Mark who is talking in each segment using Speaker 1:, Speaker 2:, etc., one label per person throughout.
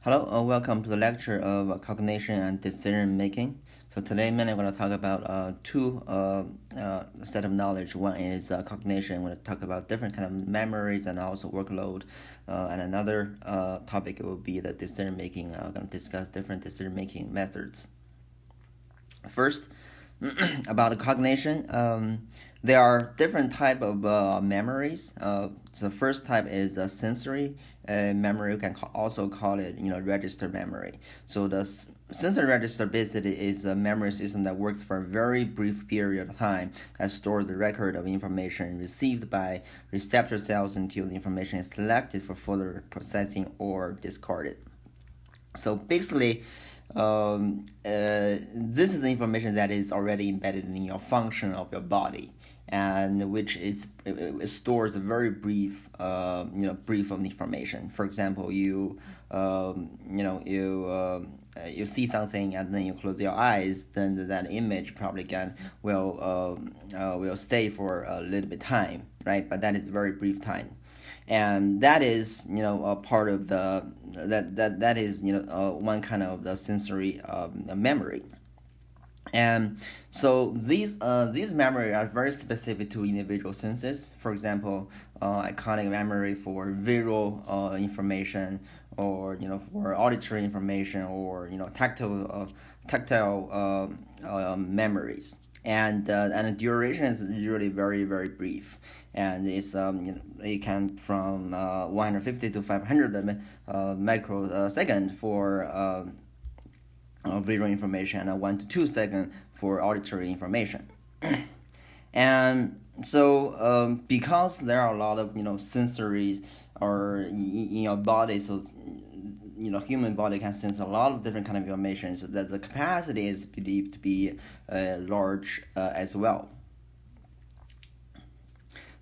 Speaker 1: Hello, welcome to the lecture of cognition and decision making. So today, mainly I'm going to talk about two set of knowledge. One is cognition. I'm going to talk about different kind of memories and also workload. And another topic will be the decision making. I'm going to discuss different decision making methods. First, about cognition, there are different type of memories. The first type is sensory memory. You can also call it, register memory. So the sensory register basically is a memory system that works for a very brief period of time that stores the record of information received by receptor cells until the information is selected for further processing or discarded. So basically, this is the information that is already embedded in your function of your body, and which is it stores a very brief, brief of information. For example, you see something and then you close your eyes, then that image probably will stay for a little bit time, right? But that is very brief time, and that is a part of the that is one kind of the sensory memory. And so these memory are very specific to individual senses. For example, iconic memory for visual information, or for auditory information, or tactile memories. And the duration is usually very, very brief, and it's it can from 150 to 500 microsecond for visual information, and 1 to 2 seconds for auditory information. And so because there are a lot of sensories or in your body, so human body can sense a lot of different kind of information, so that the capacity is believed to be large as well.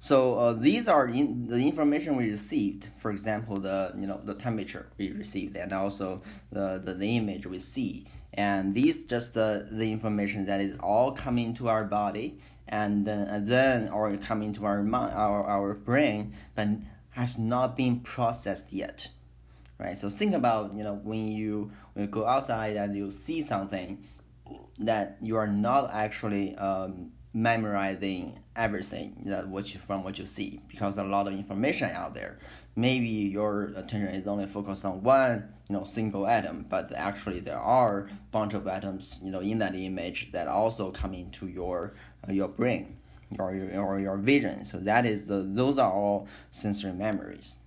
Speaker 1: So these are the information we received. For example, the temperature we received, and also the image we see, and these just the information that is all coming to our body, and then or coming to our mind, our brain, but has not been processed yet, right? So think about when you go outside and you see something that you are not actually memorizing everything from what you see, because a lot of information out there. Maybe your attention is only focused on one single atom, but actually there are a bunch of atoms in that image that also come into your brain or your vision. So that is those are all sensory memories.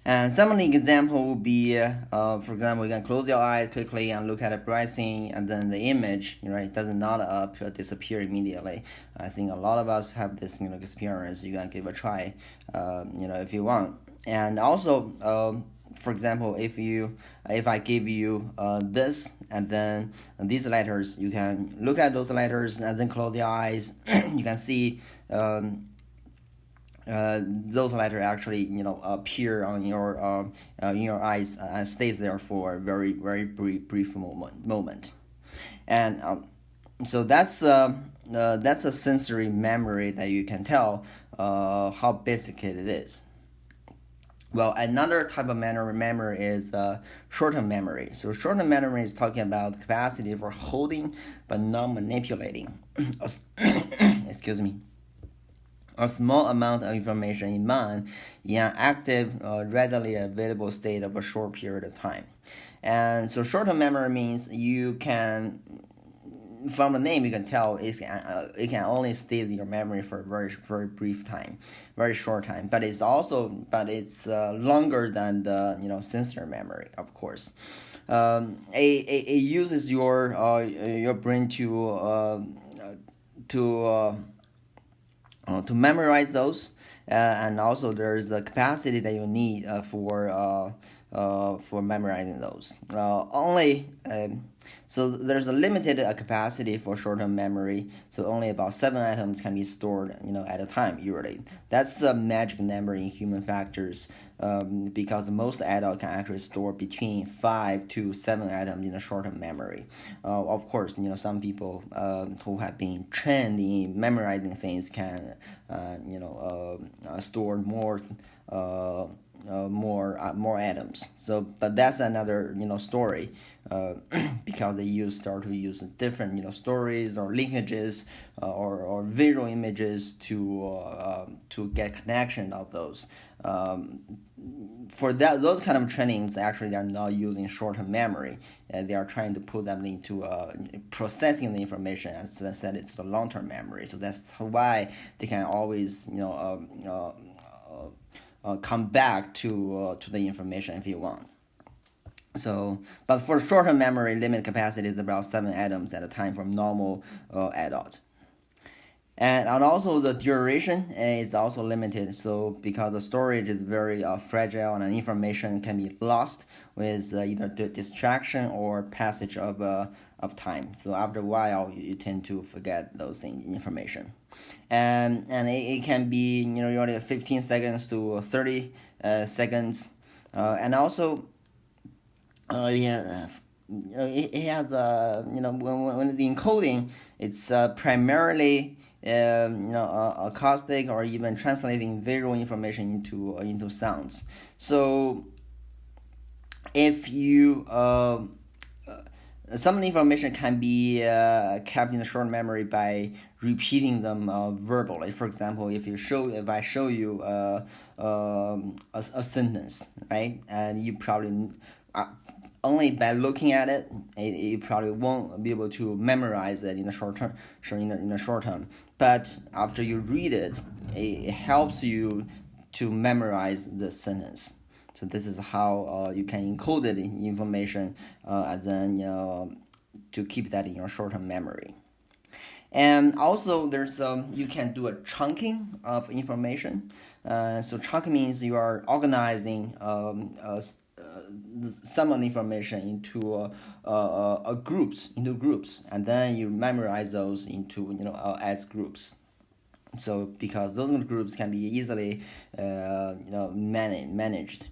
Speaker 1: And some of the example would be, for example, you can close your eyes quickly and look at the pricing, and then the image, right, does not disappear immediately. I think a lot of us have this, experience. You can give a try, if you want. And also, for example, if I give you this and then these letters, you can look at those letters and then close your eyes. You can see. Those letters actually appear on your in your eyes and stays there for a very, very brief moment. And so that's a sensory memory that you can tell how basic it is. Well, another type of memory is short-term memory. So short-term memory is talking about the capacity for holding but not manipulating. Excuse me. A small amount of information in mind in an active, readily available state of a short period of time. And so short-term memory means you can, from the name you can tell it can only stay in your memory for a very, very brief time, very short time. But it's longer than the sensory memory, of course. It uses your brain to memorize those, and also there's a capacity that you need for memorizing those. So there's a limited capacity for short-term memory. So only about 7 items can be stored, at a time. Usually, that's a magic number in human factors, because most adults can actually store between 5 to 7 items in a short-term memory. Of course, some people who have been trained in memorizing things can, store more more atoms. So, but that's another story, because they start to use different stories or linkages, or visual images to get connection of those. For those kind of trainings, actually they are not using short-term memory, and they are trying to put them into processing the information and send it to the long-term memory. So that's why they can always come back to the information if you want. So, but for short-term memory, limit capacity is about 7 atoms at a time for normal adults. And also the duration is also limited, so because the storage is very fragile and information can be lost with either distraction or passage of time. So after a while, you tend to forget those information. And it can be usually 15 seconds to 30 seconds, and also it has when the encoding, it's primarily acoustic or even translating visual information into sounds. So if you some information can be kept in the short memory by repeating them verbally. For example, if I show you a sentence, right, and you probably only by looking at it, you probably won't be able to memorize it in the short term. In the short term, but after you read it, it helps you to memorize the sentence. So this is how you can encode it in information, and then to keep that in your short-term memory. And also, there's you can do a chunking of information. So chunking means you are organizing some of the information into groups, and then you memorize those into as groups. So because those groups can be easily managed.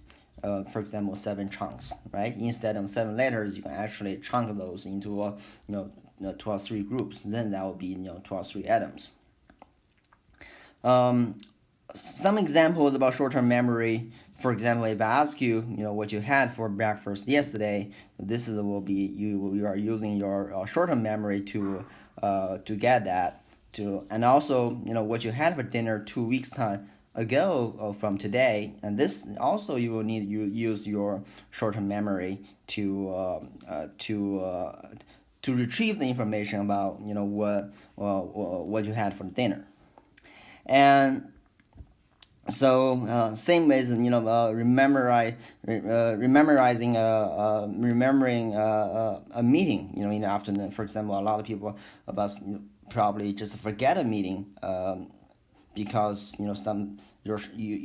Speaker 1: For example, 7 chunks, right? Instead of 7 letters, you can actually chunk those into 2 or 3 groups. Then that will be 2 or 3 atoms. Some examples about short-term memory. For example, if I ask you, what you had for breakfast yesterday, this will be you are using your short-term memory to get that. And also, what you had for dinner 2 weeks time ago from today, and this also you will need use your short-term memory to retrieve the information about what you had for dinner. And so same as remembering a meeting in the afternoon. For example, a lot of people probably just forget a meeting because you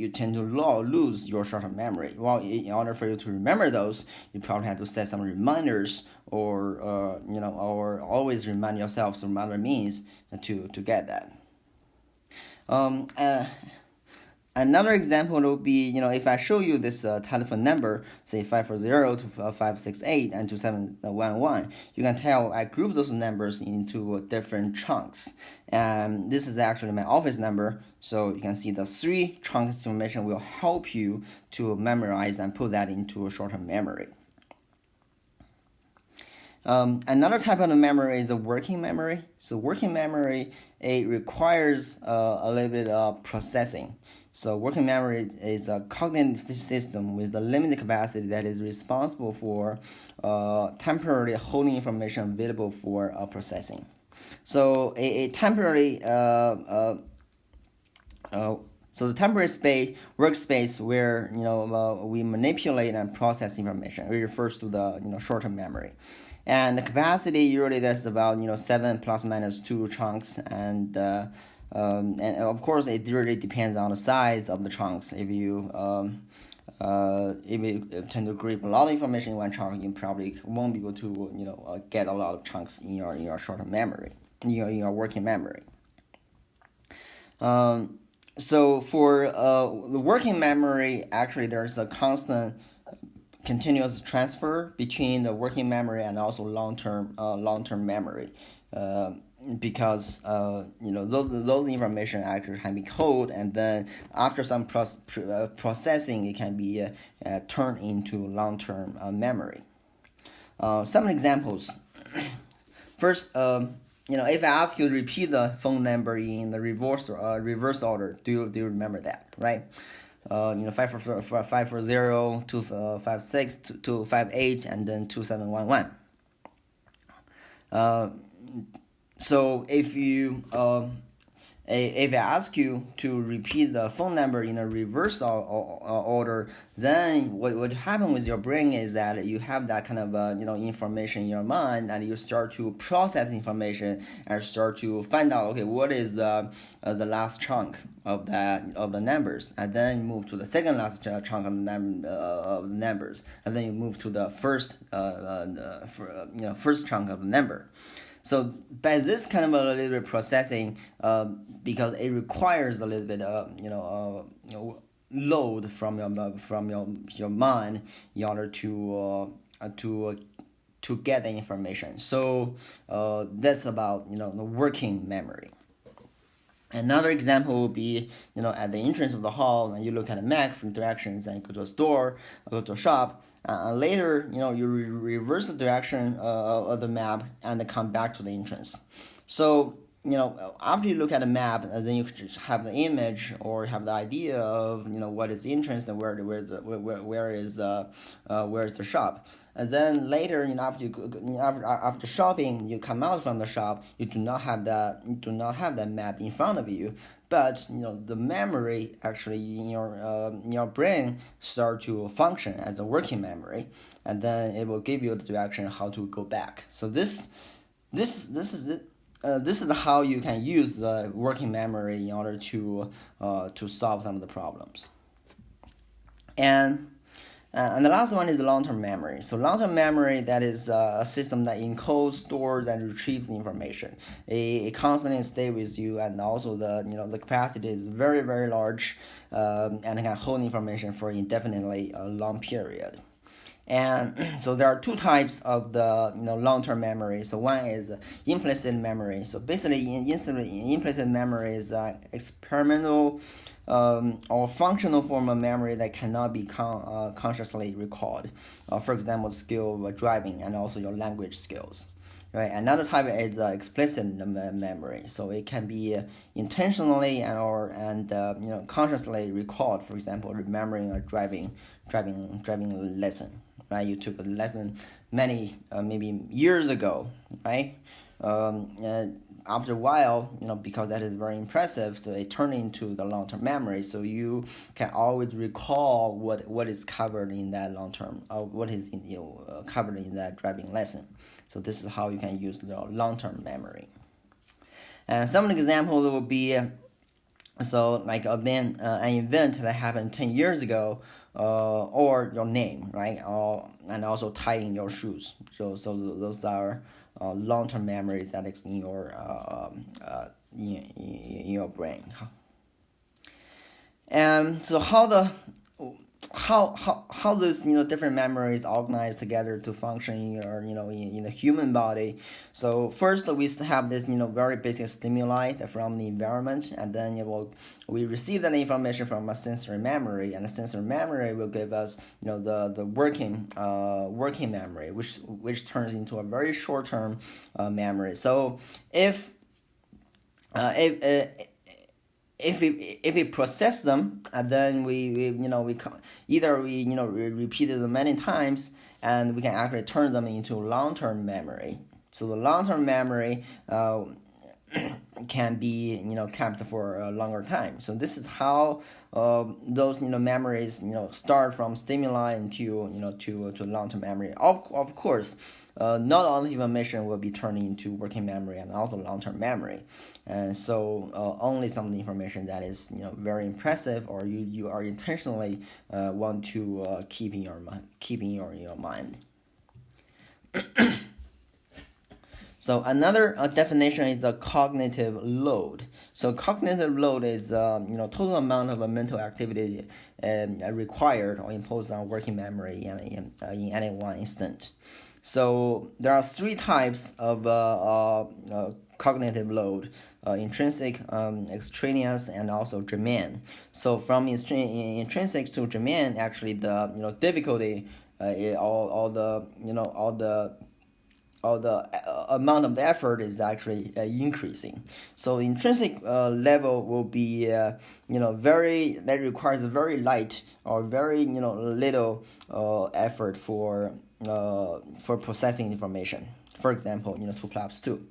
Speaker 1: tend to lose your short-term memory. Well, in order for you to remember those, you probably have to set some reminders or always remind yourself some other means to get that. Another example would be, if I show you this telephone number, say 540 to 568 and 2711, you can tell I group those numbers into different chunks. And this is actually my office number, so you can see the 3 chunks information will help you to memorize and put that into a short-term memory. Another type of memory is a working memory. So working memory, it requires a little bit of processing. So working memory is a cognitive system with the limited capacity that is responsible for temporarily holding information available for processing. So a temporary so the temporary workspace where we manipulate and process information, it refers to the short-term memory. And the capacity usually that's about 7 plus minus 2 chunks, and of course it really depends on the size of the chunks. If you tend to grip a lot of information in one chunk, you probably won't be able to get a lot of chunks in your short-term memory, in your working memory. So for the working memory, actually there's a constant continuous transfer between the working memory and also long-term memory. because those information actually can be code, and then after some processing, it can be turned into long-term memory. Some examples. First, if I ask you to repeat the phone number in the reverse order, do you remember that, right? 540 256 258 and then 2711. So if I ask you to repeat the phone number in a reverse order, then what would happen with your brain is that you have that kind of information in your mind, and you start to process information and start to find out, okay, what is the last chunk of the numbers, and then you move to the second last chunk of the numbers, and then you move to the first first chunk of the number. So by this kind of a little bit processing, because it requires a little bit load from your mind in order to get the information. So that's about the working memory. Another example would be, at the entrance of the hall, and you look at a map from directions, and you go to a store, go to a shop. Later, you reverse the direction of the map and then come back to the entrance. So, after you look at a map, then you just have the image or have the idea of, what is the entrance and where is the shop. And then later, after shopping, you come out from the shop. You do not have that map in front of you, but the memory actually in your brain start to function as a working memory, and then it will give you the direction how to go back. So this is how you can use the working memory in order to solve some of the problems. And the last one is long-term memory. So long-term memory, that is a system that encodes, stores, and retrieves information. It constantly stays with you, and also the capacity is very, very large, and it can hold information for indefinitely a long period. And so there are two types of the long-term memory. So one is implicit memory. So basically, implicit memory is experimental or functional form of memory that cannot be consciously recalled. For example, the skill of driving and also your language skills. Right. Another type is explicit memory. So it can be intentionally and consciously recalled. For example, remembering a driving lesson. Right. You took a lesson many maybe years ago. Right. After a while, because that is very impressive, so it turned into the long-term memory. So you can always recall what is covered in that long-term, what is covered in that driving lesson. So this is how you can use the long-term memory. And some examples will be, like an event that happened 10 years ago, or your name, right? And also tying your shoes. So those are long-term memories that is in your in your brain. And so how those different memories organize together to function in your in the human body. So first we have this very basic stimuli from the environment, and then we receive that information from a sensory memory, and the sensory memory will give us the working memory, which turns into a very short-term memory. So if we process them, and then we repeat them many times, and we can actually turn them into long-term memory. So the long-term memory can be kept for a longer time. So this is how those memories start from stimuli into to long-term memory. Of course, not all information will be turned into working memory and also long-term memory, and so only some of the information that is very impressive, or you are intentionally want to keep in your mind. So another definition is the cognitive load. So cognitive load is total amount of a mental activity required or imposed on working memory in any one instant. So there are three types of cognitive load, intrinsic, extraneous, and also germane. So from intrinsic to germane, actually the difficulty, all the amount of effort is actually increasing. So intrinsic level will be that requires very light or very little effort for processing information. For example, 2 + 2,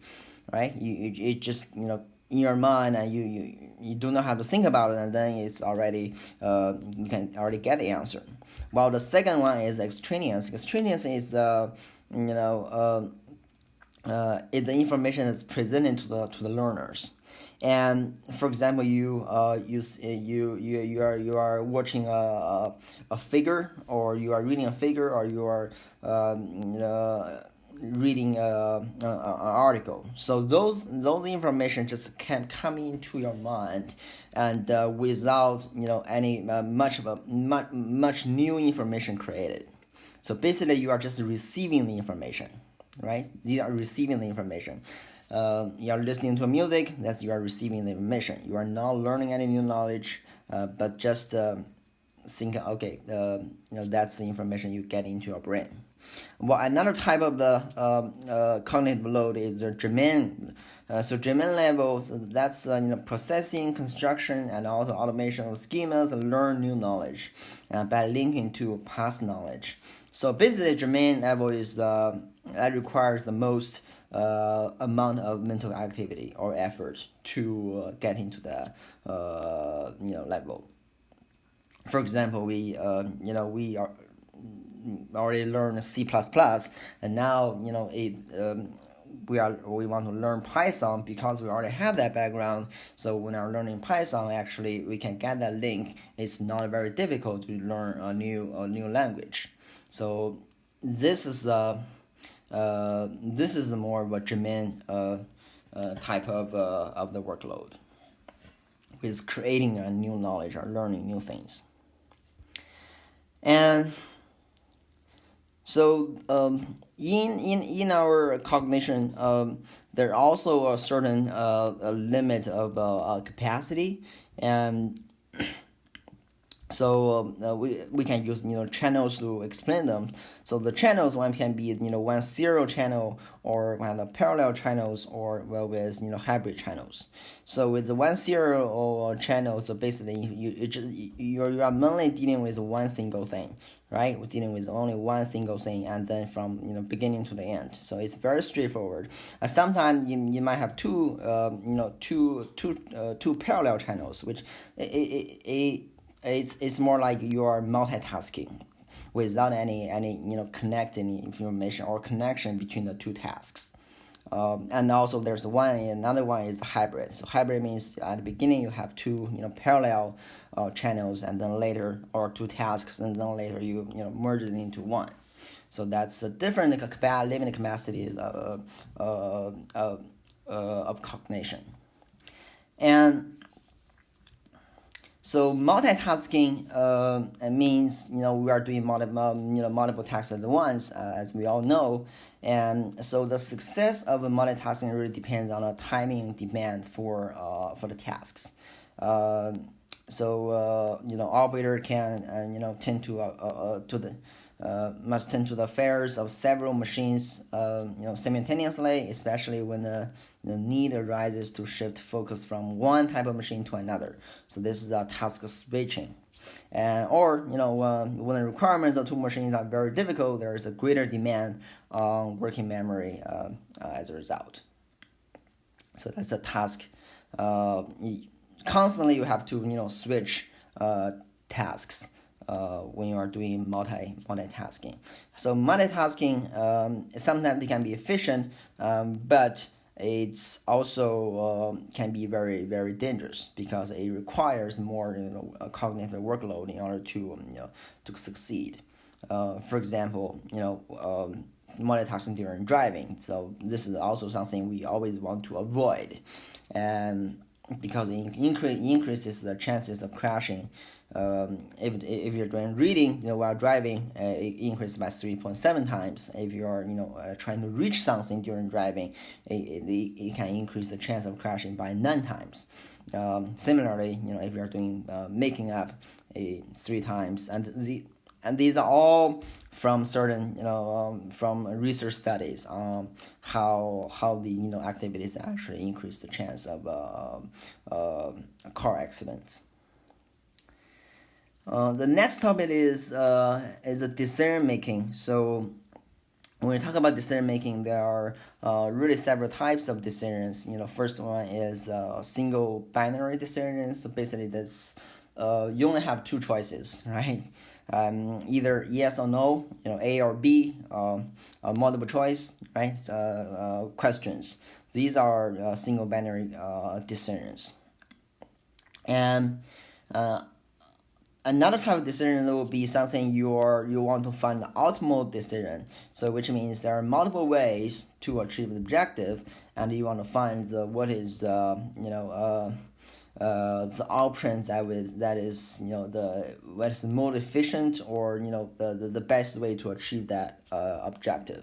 Speaker 1: right? You just in your mind, and you do not have to think about it, and then it's already you can already get the answer. While the second one is extraneous. Extraneous is is the information that's presented to the learners. And for example, you are watching a figure, or you are reading a figure, or you are reading an article. So those information just can come into your mind, and without any much new information created. So basically, you are just receiving the information, right? You are receiving the information. You are listening to music. That's you are receiving the information. You are not learning any new knowledge, but just thinking, okay, that's the information you get into your brain. Well, another type of the cognitive load is the germane. So germane level, so that's processing, construction, and also automation of schemas, learn new knowledge by linking to past knowledge. So basically, germane level is that requires the most amount of mental activity or effort to get into the level. For example, we are already learned C++, and now we want to learn Python because we already have that background. So when we're learning Python, actually we can get that link. It's not very difficult to learn a new language. So this is more of a germane type of the workload, with creating a new knowledge or learning new things. And so in our cognition, there are also a certain a limit of capacity, and so we can use channels to explain them. So the channels, one can be one serial channel, or one of the parallel channels, or with hybrid channels. So with the one serial channel, so basically you are mainly dealing with one single thing, right? We're dealing with only one single thing, and then from beginning to the end. So it's very straightforward. Sometimes you might have two parallel channels, which it's more like you are multitasking without any connecting information or connection between the two tasks. And also there's another one is hybrid. So hybrid means at the beginning you have two parallel channels, and then later, or two tasks, and then later you merge it into one. So that's a different limited capacity of cognition. And so multitasking means we are doing multiple tasks at once, as we all know, and so the success of multitasking really depends on the timing demand for the tasks. Operator can tend must tend to the affairs of several machines simultaneously, especially when the need arises to shift focus from one type of machine to another. So this is a task switching. Or when the requirements of two machines are very difficult, there is a greater demand on working memory as a result. So that's a task. Constantly you have to switch tasks when you are doing multitasking. So multitasking sometimes it can be efficient, but it's also can be very, very dangerous, because it requires more cognitive workload in order to succeed. For example, multitasking during driving. So this is also something we always want to avoid, and because it increases the chances of crashing if you're doing reading, while driving, it increases by 3.7 times. If you're trying to reach something during driving, it can increase the chance of crashing by 9 times. Similarly, if you're doing making up 3 times, and these are all from certain from research studies on how the activities actually increase the chance of car accidents. The next topic is a decision making. So when we talk about decision making, there are really several types of decisions. First one is single binary decisions. So basically, this you only have 2 choices, right? Either yes or no, A or B, multiple choice, right? Questions. These are single binary decisions. And another type of decision will be something you want to find the optimal decision. So which means there are multiple ways to achieve the objective, and you want to find what is the options that is what is the most efficient, or the best way to achieve that objective.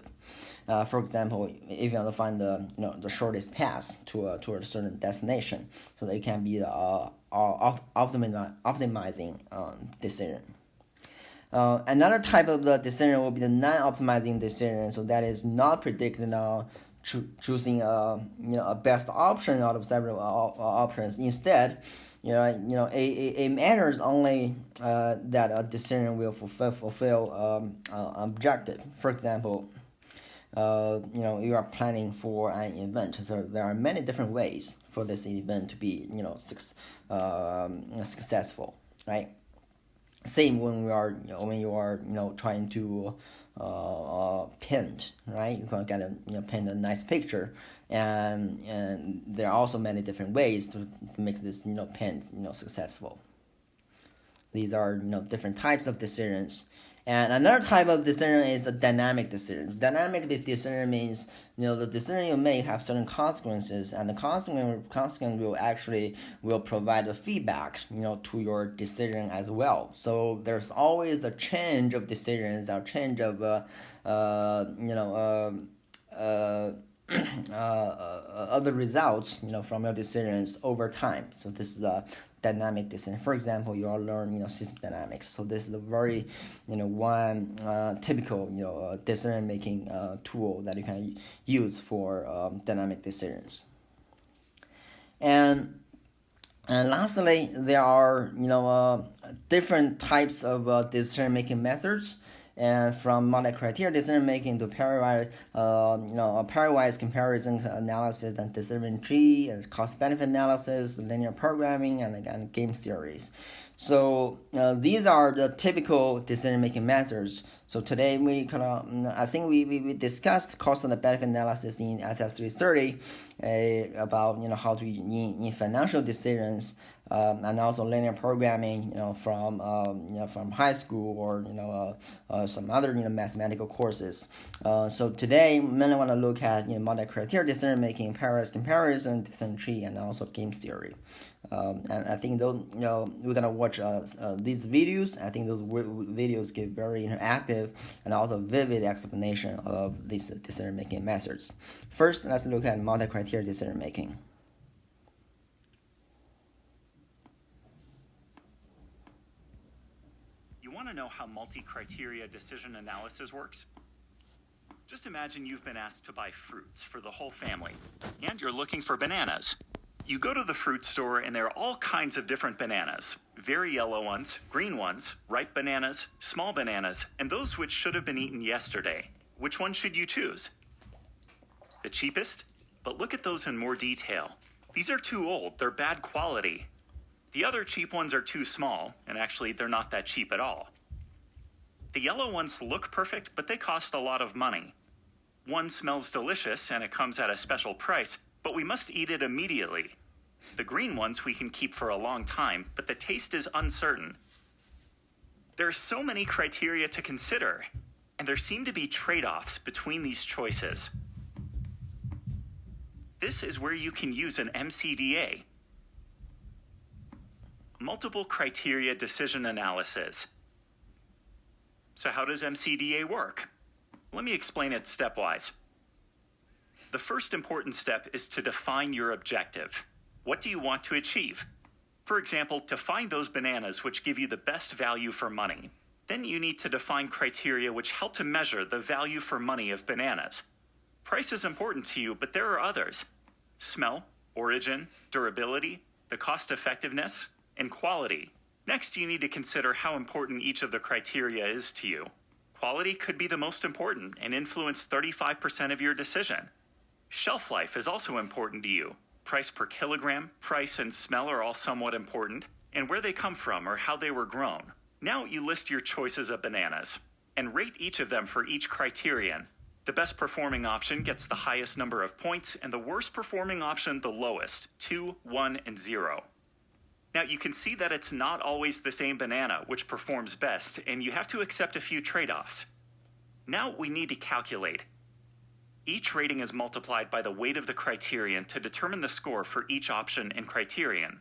Speaker 1: For example, if you want to find the shortest path to a certain destination, so they can be the optimizing decision. Another type of the decision will be the non-optimizing decision. So that is not predicted on choosing a best option out of several options. Instead, it matters only that a decision will fulfill objective. For example, you are planning for an event, so there are many different ways for this event to be successful, right? Same when you are trying to paint, right? You can get paint a nice picture, and there are also many different ways to make this paint successful. These are different types of decisions. And another type of decision is a dynamic decision. Dynamic decision means the decision you make have certain consequences, and the consequence will provide the feedback to your decision as well. So there's always a change of decisions, or change of other results from your decisions over time. So this is a dynamic decision. For example, you all learn system dynamics. So this is a very one typical decision making tool that you can use for dynamic decisions. And lastly, there are different types of decision making methods. And from multi-criteria decision making to pairwise comparison analysis and decision tree and cost-benefit analysis, linear programming, and game theories. So these are the typical decision making methods. So today I think we discussed cost and benefit analysis in ISAT330 about how to in financial decisions, and also linear programming from high school, or some other mathematical courses. So today we mainly want to look at multi-criteria decision making, pairwise comparison, decision tree, and also game theory. And I think those we're gonna watch these videos. I think those videos give very interactive and also vivid explanation of these decision making methods. First, let's look at multi-criteria decision making.
Speaker 2: You want to know how multi-criteria decision analysis works? Just imagine you've been asked to buy fruits for the whole family, and you're looking for bananas. You go to the fruit store, and there are all kinds of different bananas. Very yellow ones, green ones, ripe bananas, small bananas, and those which should have been eaten yesterday. Which one should you choose? The cheapest? But look at those in more detail. These are too old, they're bad quality. The other cheap ones are too small, and actually they're not that cheap at all. The yellow ones look perfect, but they cost a lot of money. One smells delicious, and it comes at a special price, but we must eat it immediately. The green ones we can keep for a long time, but the taste is uncertain. There are so many criteria to consider, and there seem to be trade-offs between these choices. This is where you can use an MCDA. multiple criteria decision analysis. So how does MCDA work? Let me explain it stepwise. The first important step is to define your objective. What do you want to achieve? For example, to find those bananas which give you the best value for money. Then you need to define criteria which help to measure the value for money of bananas. Price is important to you, but there are others. Smell, origin, durability, the cost effectiveness, and quality. Next, you need to consider how important each of the criteria is to you. Quality could be the most important and influence 35% of your decision. Shelf life is also important to you. Price per kilogram, price, and smell are all somewhat important, and where they come from or how they were grown. Now you list your choices of bananas and rate each of them for each criterion. The best performing option gets the highest number of points, and the worst performing option the lowest, 2, 1, and 0. Now you can see that it's not always the same banana which performs best, and you have to accept a few trade-offs. Now we need to calculate. Each rating is multiplied by the weight of the criterion to determine the score for each option and criterion.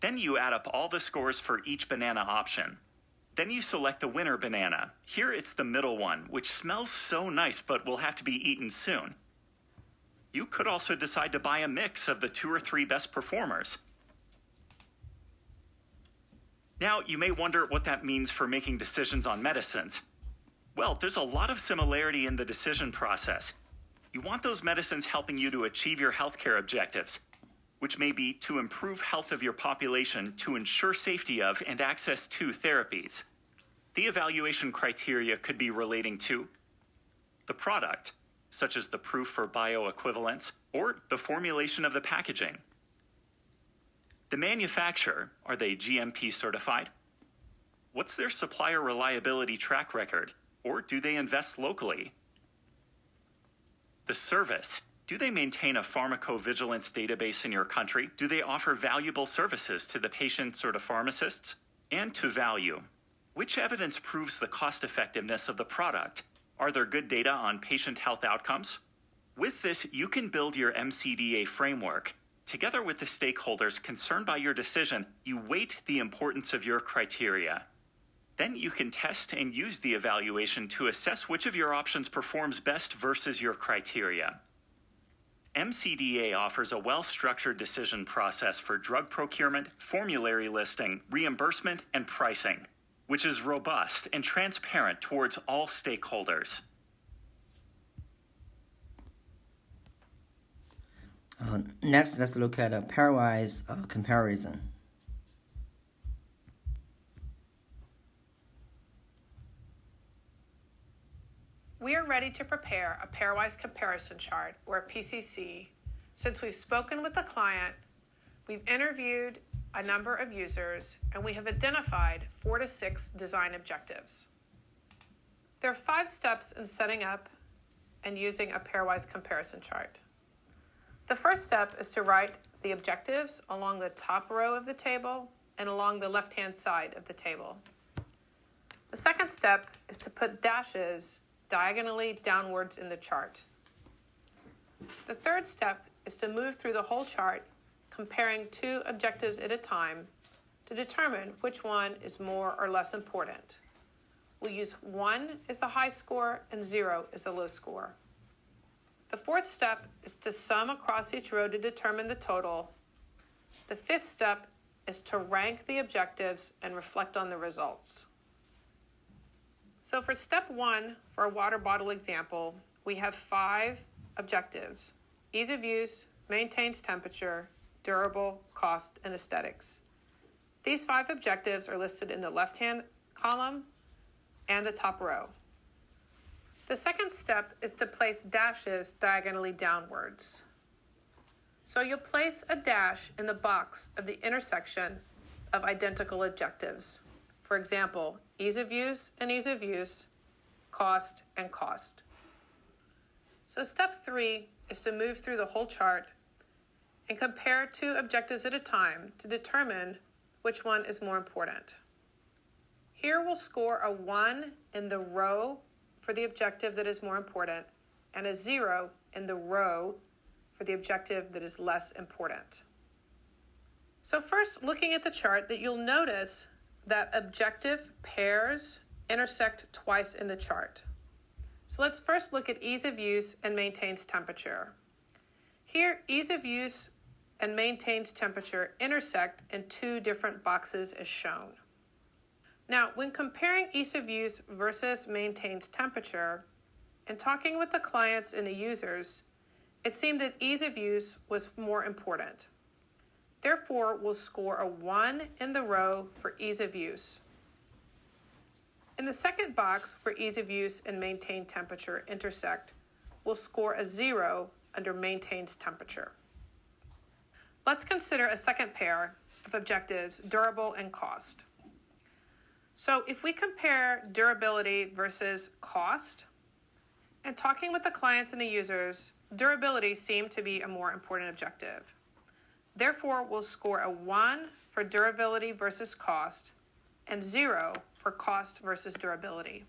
Speaker 2: Then you add up all the scores for each banana option. Then you select the winner banana. Here it's the middle one, which smells so nice but will have to be eaten soon. You could also decide to buy a mix of the 2 or 3 best performers. Now, you may wonder what that means for making decisions on medicines. Well, there's a lot of similarity in the decision process. You want those medicines helping you to achieve your healthcare objectives, which may be to improve health of your population to ensure safety of and access to therapies. The evaluation criteria could be relating to the product, such as the proof for bioequivalence, or the formulation of the packaging. The manufacturer, are they GMP certified? What's their supplier reliability track record, or do they invest locally? The service, do they maintain a pharmacovigilance database in your country? Do they offer valuable services to the patients or to pharmacists? And to value, which evidence proves the cost effectiveness of the product? Are there good data on patient health outcomes? With this, you can build your MCDA framework. Together with the stakeholders concerned by your decision, you weight the importance of your criteria. Then you can test and use the evaluation to assess which of your options performs best versus your criteria. MCDA offers a well-structured decision process for drug procurement, formulary listing, reimbursement, and pricing, which is robust and transparent towards all stakeholders.
Speaker 1: Next, let's look at a pairwise comparison.
Speaker 3: We are ready to prepare a pairwise comparison chart, or a PCC. Since we've spoken with the client, we've interviewed a number of users, and we have identified 4 to 6 design objectives. There are 5 steps in setting up and using a pairwise comparison chart. The first step is to write the objectives along the top row of the table and along the left-hand side of the table. The second step is to put dashes diagonally downwards in the chart. The third step is to move through the whole chart, comparing 2 objectives at a time to determine which one is more or less important. We'll use 1 as the high score and 0 as the low score. The fourth step is to sum across each row to determine the total. The fifth step is to rank the objectives and reflect on the results. So for step 1, for a water bottle example, we have 5 objectives: ease of use, maintains temperature, durable, cost, and aesthetics. These 5 objectives are listed in the left-hand column and the top row. The second step is to place dashes diagonally downwards. So you'll place a dash in the box of the intersection of identical objectives. For example, ease of use and ease of use, cost and cost. So step 3 is to move through the whole chart and compare 2 objectives at a time to determine which one is more important. Here we'll score a 1 in the row for the objective that is more important and a 0 in the row for the objective that is less important. So first, looking at the chart, that you'll notice that objective pairs intersect twice in the chart. So let's first look at ease of use and maintains temperature. Here, ease of use and maintains temperature intersect in two different boxes as shown. Now, when comparing ease of use versus maintains temperature, and talking with the clients and the users, it seemed that ease of use was more important. Therefore, we'll score a 1 in the row for ease of use. In the second box where ease of use and maintained temperature intersect, we'll score a 0 under maintained temperature. Let's consider a second pair of objectives, durable and cost. So if we compare durability versus cost, and talking with the clients and the users, durability seemed to be a more important objective. Therefore, we'll score a 1 for durability versus cost and 0 for cost versus durability.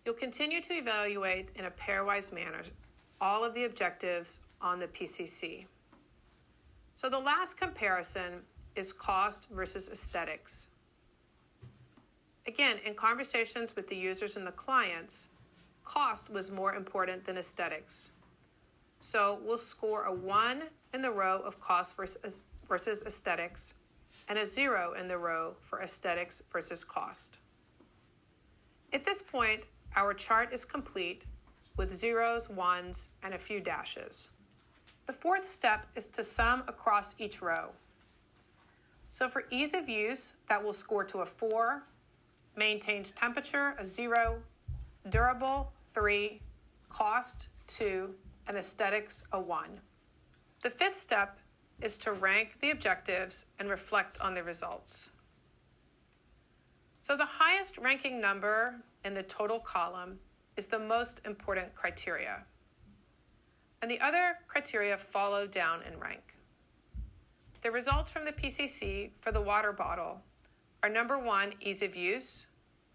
Speaker 3: You'll continue to evaluate in a pairwise manner all of the objectives on the PCC. So the last comparison is cost versus aesthetics. Again, in conversations with the users and the clients, cost was more important than aesthetics. So we'll score a 1 in the row of cost versus aesthetics and a 0 in the row for aesthetics versus cost. At this point, our chart is complete with zeros, ones, and a few dashes. The fourth step is to sum across each row. So for ease of use, that will score to a 4, maintained temperature, a 0, durable, 3, cost, 2, and aesthetics, a 1. The fifth step is to rank the objectives and reflect on the results. So the highest ranking number in the total column is the most important criteria, and the other criteria follow down in rank. The results from the PCC for the water bottle are number 1, ease of use,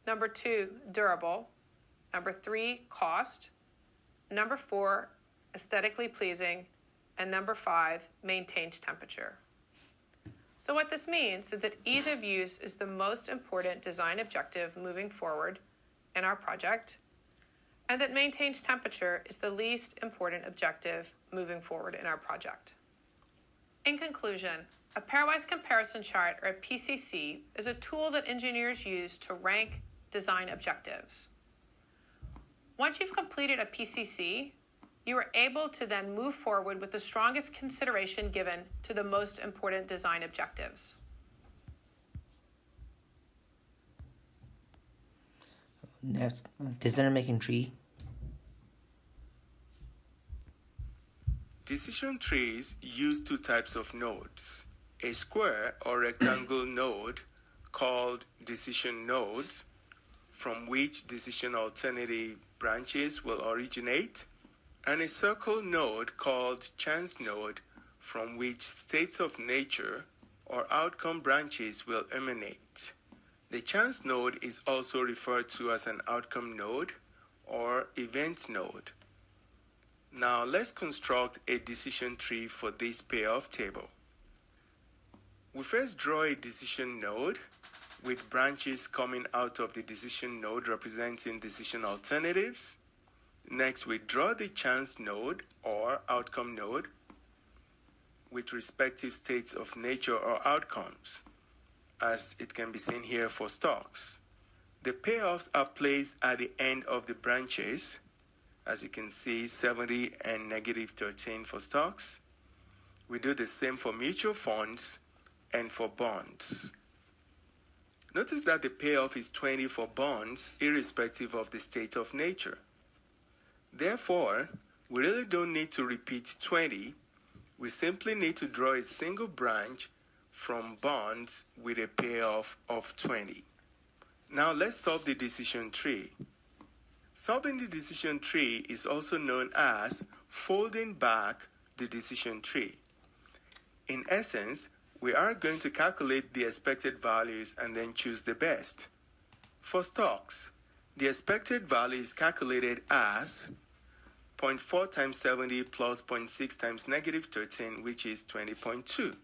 Speaker 3: number 2, durable, number 3, cost, number 4, aesthetically pleasing, and number 5, maintained temperature. So what this means is that ease of use is the most important design objective moving forward in our project, and that maintained temperature is the least important objective moving forward in our project. In conclusion, a pairwise comparison chart, or a PCC, is a tool that engineers use to rank design objectives. Once you've completed a PCC, you are able to then move forward with the strongest consideration given to the most important design objectives.
Speaker 1: Next, decision-making tree.
Speaker 4: Decision trees use two types of nodes: a square or rectangle node called decision node, from which decision alternative branches will originate, and a circle node called chance node, from which states of nature or outcome branches will emanate. The chance node is also referred to as an outcome node or event node. Now let's construct a decision tree for this payoff table. We first draw a decision node with branches coming out of the decision node representing decision alternatives. Next, we draw the chance node or outcome node with respective states of nature or outcomes, as it can be seen here for stocks. The payoffs are placed at the end of the branches. As you can see, 70 and -13 for stocks. We do the same for mutual funds and for bonds. Notice that the payoff is 20 for bonds, irrespective of the state of nature. Therefore, we really don't need to repeat 20. We simply need to draw a single branch from bonds with a payoff of 20. Now let's solve the decision tree. Solving the decision tree is also known as folding back the decision tree. In essence, we are going to calculate the expected values and then choose the best. For stocks, the expected value is calculated as 0.4 times 70 plus 0.6 times -13, which is 20.2.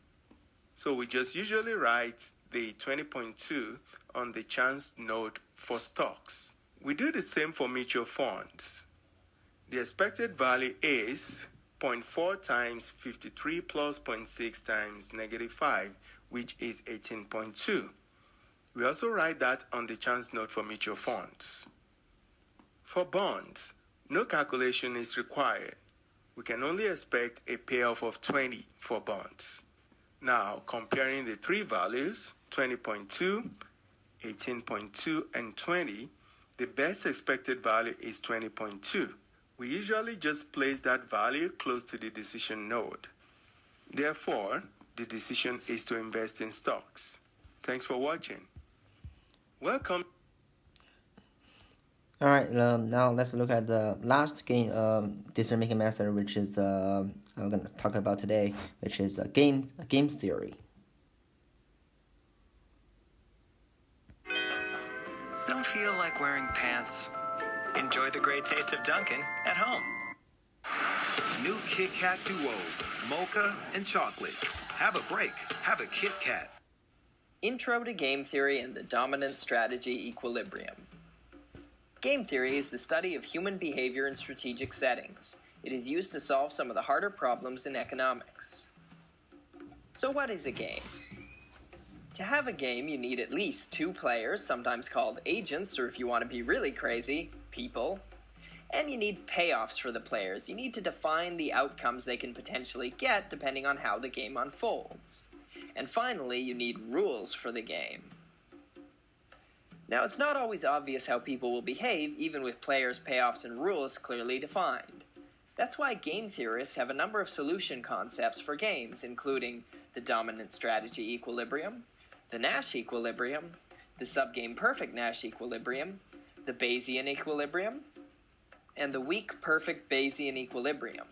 Speaker 4: So we just usually write the 20.2 on the chance node for stocks. We do the same for mutual funds. The expected value is 0.4 times 53 plus 0.6 times negative 5, which is 18.2. We also write that on the chance node for mutual funds. For bonds, no calculation is required. We can only expect a payoff of 20 for bonds. Now, comparing the three values, 20.2, 18.2, and 20, the best expected value is 20.2. We usually just place that value close to the decision node. Therefore, the decision is to invest in stocks. Thanks for watching. Welcome.
Speaker 1: All right, now let's look at the last game decision-making method, which is I'm going to talk about today, which is game theory.
Speaker 5: Don't feel like wearing pants? Enjoy the great taste of Dunkin' at home.
Speaker 6: New Kit Kat Duos, mocha and chocolate. Have a break. Have a Kit Kat.
Speaker 7: Intro to Game Theory and the Dominant Strategy Equilibrium. Game theory is the study of human behavior in strategic settings. It is used to solve some of the harder problems in economics. So what is a game? To have a game, you need at least 2 players, sometimes called agents, or if you want to be really crazy, people. And you need payoffs for the players. You need to define the outcomes they can potentially get depending on how the game unfolds. And finally, you need rules for the game. Now, it's not always obvious how people will behave, even with players, payoffs, and rules clearly defined. That's why game theorists have a number of solution concepts for games, including the dominant strategy equilibrium, the Nash equilibrium, the subgame perfect Nash equilibrium, the Bayesian equilibrium, and the weak perfect Bayesian equilibrium.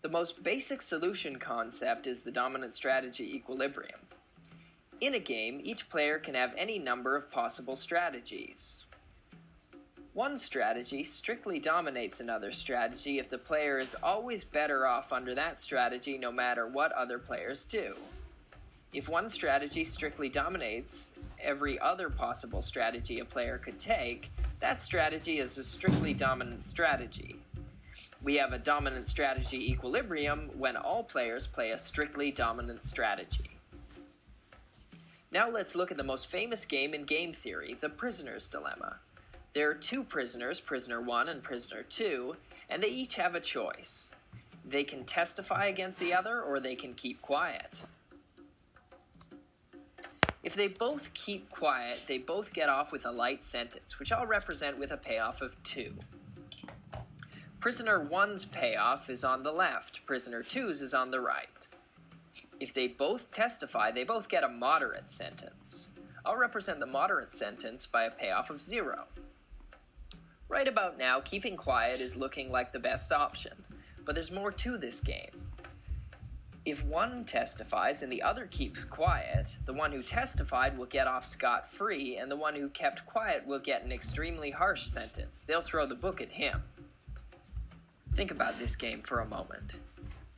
Speaker 7: The most basic solution concept is the dominant strategy equilibrium. In a game, each player can have any number of possible strategies. One strategy strictly dominates another strategy if the player is always better off under that strategy no matter what other players do. If one strategy strictly dominates every other possible strategy a player could take, that strategy is a strictly dominant strategy. We have a dominant strategy equilibrium when all players play a strictly dominant strategy. Now let's look at the most famous game in game theory, the prisoner's dilemma. There are 2 prisoners, prisoner 1 and prisoner 2, and they each have a choice. They can testify against the other, or they can keep quiet. If they both keep quiet, they both get off with a light sentence, which I'll represent with a payoff of 2. Prisoner 1's payoff is on the left, prisoner 2's is on the right. If they both testify, they both get a moderate sentence. I'll represent the moderate sentence by a payoff of 0. Right about now, keeping quiet is looking like the best option, but there's more to this game. If one testifies and the other keeps quiet, the one who testified will get off scot-free, and the one who kept quiet will get an extremely harsh sentence. They'll throw the book at him. Think about this game for a moment.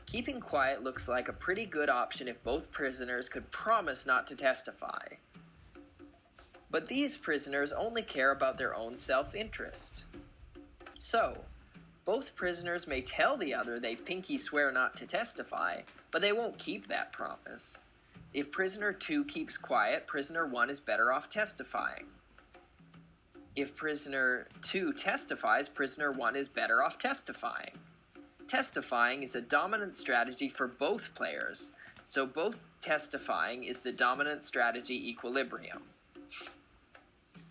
Speaker 7: Keeping quiet looks like a pretty good option if both prisoners could promise not to testify. But these prisoners only care about their own self-interest. So, both prisoners may tell the other they pinky swear not to testify, but they won't keep that promise. If prisoner 2 keeps quiet, prisoner 1 is better off testifying. If prisoner 2 testifies, prisoner 1 is better off testifying. Testifying is a dominant strategy for both players, so both testifying is the dominant strategy equilibrium.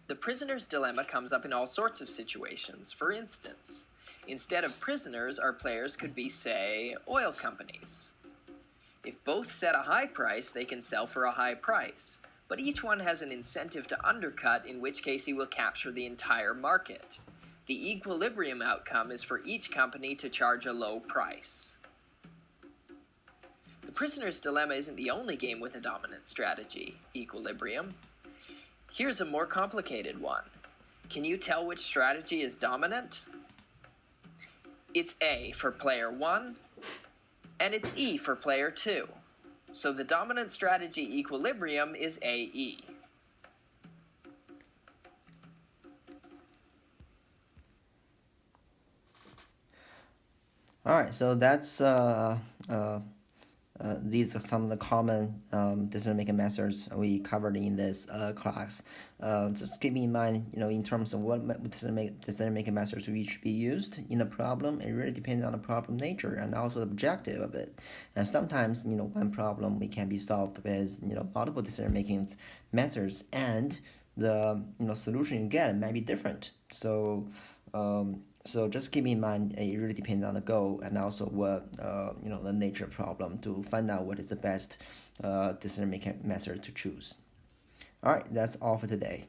Speaker 7: The prisoner's dilemma comes up in all sorts of situations. For instance, instead of prisoners, our players could be, say, oil companies. If both set a high price, they can sell for a high price, but each one has an incentive to undercut, in which case he will capture the entire market. The equilibrium outcome is for each company to charge a low price. The prisoner's dilemma isn't the only game with a dominant strategy, equilibrium. Here's a more complicated one. Can you tell which strategy is dominant? It's A for player 1, and it's E for player 2. So the dominant strategy equilibrium is AE.
Speaker 1: All right, so that's these are some of the common decision-making methods we covered in this class. Just keep in mind, in terms of what decision-making methods we should be used in the problem, it really depends on the problem nature and also the objective of it. And sometimes, one problem we can be solved with, multiple decision-making methods, and the solution you get might be different. So just keep in mind, it really depends on the goal and also what the nature of the problem to find out what is the best decision-making method to choose. All right, that's all for today.